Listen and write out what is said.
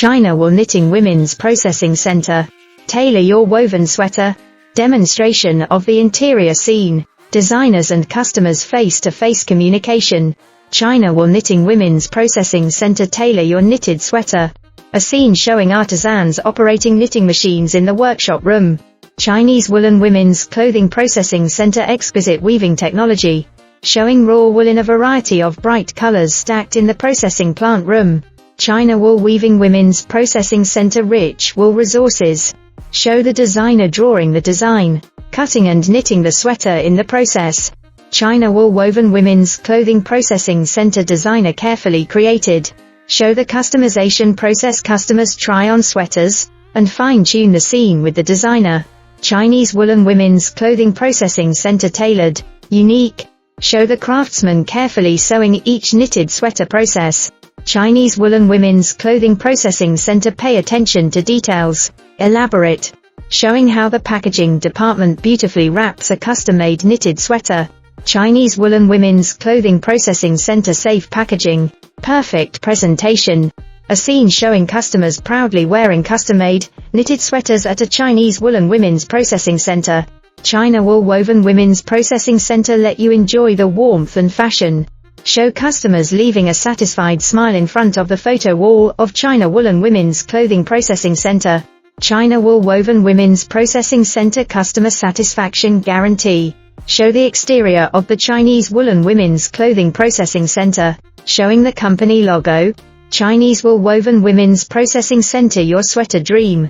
China Wool Knitting Women's Processing Center. Tailor your woven sweater. Demonstration of the interior scene. Designers and customers face-to-face communication. China Wool Knitting Women's Processing Center. Tailor your knitted sweater. A scene showing artisans operating knitting machines in the workshop room. Chinese Woolen Women's Clothing Processing Center. Exquisite weaving technology, showing raw wool in a variety of bright colors stacked in the processing plant room. China Wool Weaving Women's Processing Center. Rich wool resources, show the designer drawing the design, cutting and knitting the sweater in the process. China Wool Woven Women's Clothing Processing Center. Designer carefully created, show the customization process. Customers try on sweaters and fine-tune the scene with the designer. Chinese Woolen Women's Clothing Processing Center. Tailored, unique, show the craftsman carefully sewing each knitted sweater process. Chinese Woolen Women's Clothing Processing Center. Pay attention to details, elaborate, showing how the packaging department beautifully wraps a custom-made knitted sweater. Chinese Woolen Women's Clothing Processing Center. Safe packaging, perfect presentation, a scene showing customers proudly wearing custom-made, knitted sweaters at a Chinese Woolen Women's Processing Center. China Wool Woven Women's Processing Center. Let you enjoy the warmth and fashion, show customers leaving a satisfied smile in front of the photo wall of China Woolen Women's Clothing Processing Center. China Wool Woven Women's Processing Center. Customer satisfaction guarantee, show the exterior of the Chinese Woolen Women's Clothing Processing Center, showing the company logo. Chinese Wool Woven Women's Processing Center. Your sweater dream,